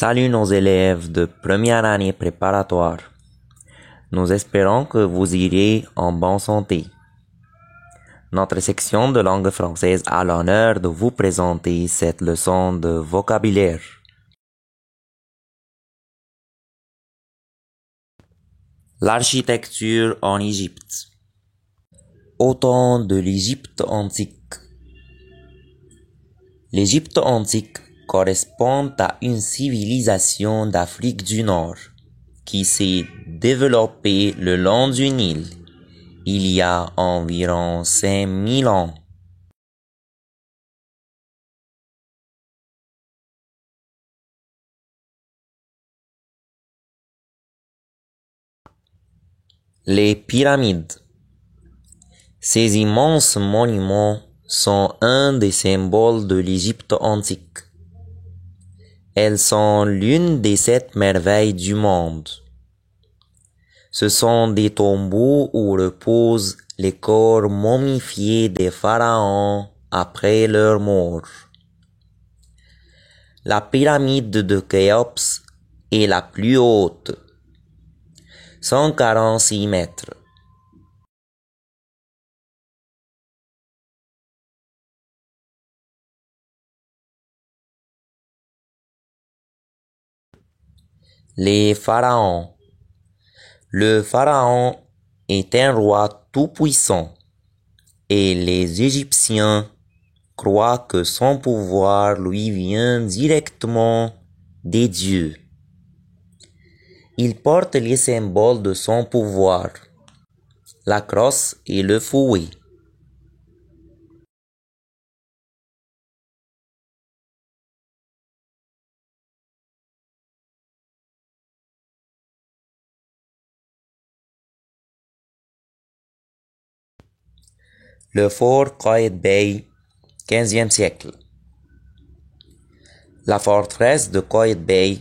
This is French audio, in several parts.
Salut nos élèves de première année préparatoire. Nous espérons que vous irez en bonne santé. Notre section de langue française a l'honneur de vous présenter cette leçon de vocabulaire. L'architecture en Égypte. Au temps de l'Égypte antique. L'Égypte antique correspond à une civilisation d'Afrique du Nord qui s'est développée le long du Nil il y a environ 5000 ans. Les pyramides. Ces immenses monuments sont un des symboles de l'Égypte antique. Elles sont l'une des 7 merveilles du monde. Ce sont des tombeaux où reposent les corps momifiés des pharaons après leur mort. La pyramide de Khéops est la plus haute, 146 mètres. Les pharaons. Le pharaon est un roi tout-puissant et les Égyptiens croient que son pouvoir lui vient directement des dieux. Il porte les symboles de son pouvoir, la crosse et le fouet. Le fort Qaït-Bey, 15e siècle. La forteresse de Qaït-Bey,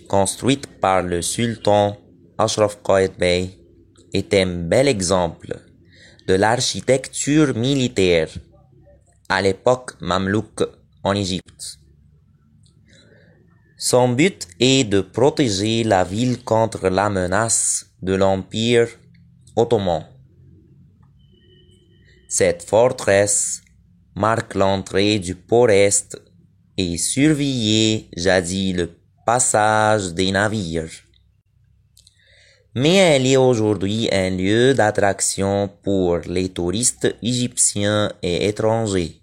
construite par le sultan Ashraf Qaït-Bey, est un bel exemple de l'architecture militaire à l'époque mamelouk en Égypte. Son but est de protéger la ville contre la menace de l'Empire ottoman. Cette forteresse marque l'entrée du port-est et surveillait jadis le passage des navires. Mais elle est aujourd'hui un lieu d'attraction pour les touristes égyptiens et étrangers.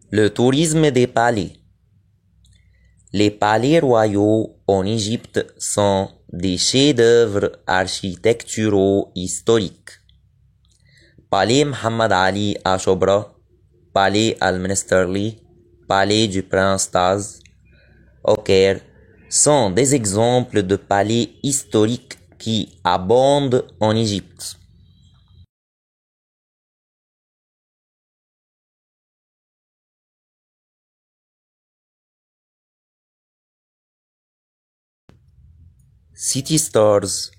Le tourisme des palais. Les palais royaux en Égypte sont des chefs-d'œuvre architecturaux historiques. Palais Mohammed Ali à Chobra, Palais Al-Ministerli, Palais du Prince Taz au Caire sont des exemples de palais historiques qui abondent en Égypte. City Stores.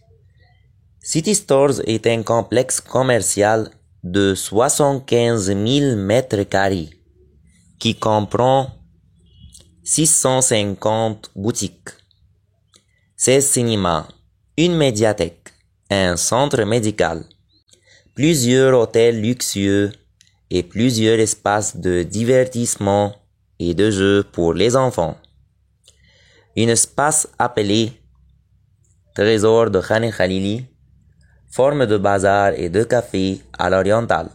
City Stores est un complexe commercial de 75 000 mètres carrés qui comprend 650 boutiques, 16 cinémas, une médiathèque, un centre médical, plusieurs hôtels luxueux et plusieurs espaces de divertissement et de jeux pour les enfants. Un espace appelé Trésor de Khan Khalili, forme de bazar et de café à l'oriental,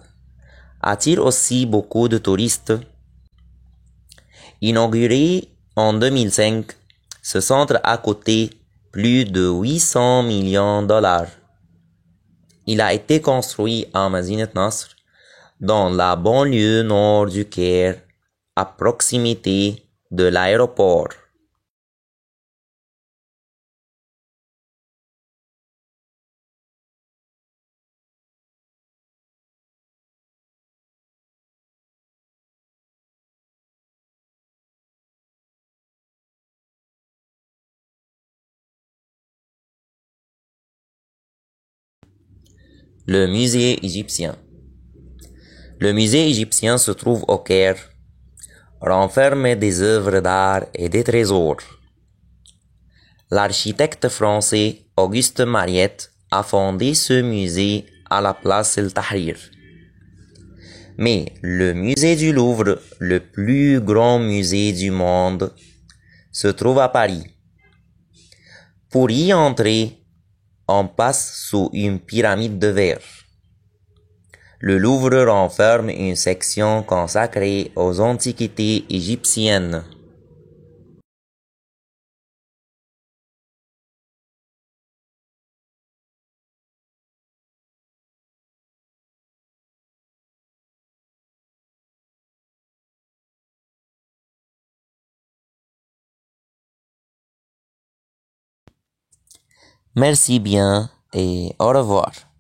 attire aussi beaucoup de touristes. Inauguré en 2005, ce centre a coûté plus de 800 millions de dollars. Il a été construit à Madinat Nasr, dans la banlieue nord du Caire, à proximité de l'aéroport. Le musée égyptien. Le musée égyptien se trouve au Caire, renferme des œuvres d'art et des trésors. L'architecte français Auguste Mariette a fondé ce musée à la place El Tahrir. Mais le musée du Louvre, le plus grand musée du monde, se trouve à Paris. Pour y entrer, on passe sous une pyramide de verre. Le Louvre renferme une section consacrée aux antiquités égyptiennes. Merci bien et au revoir.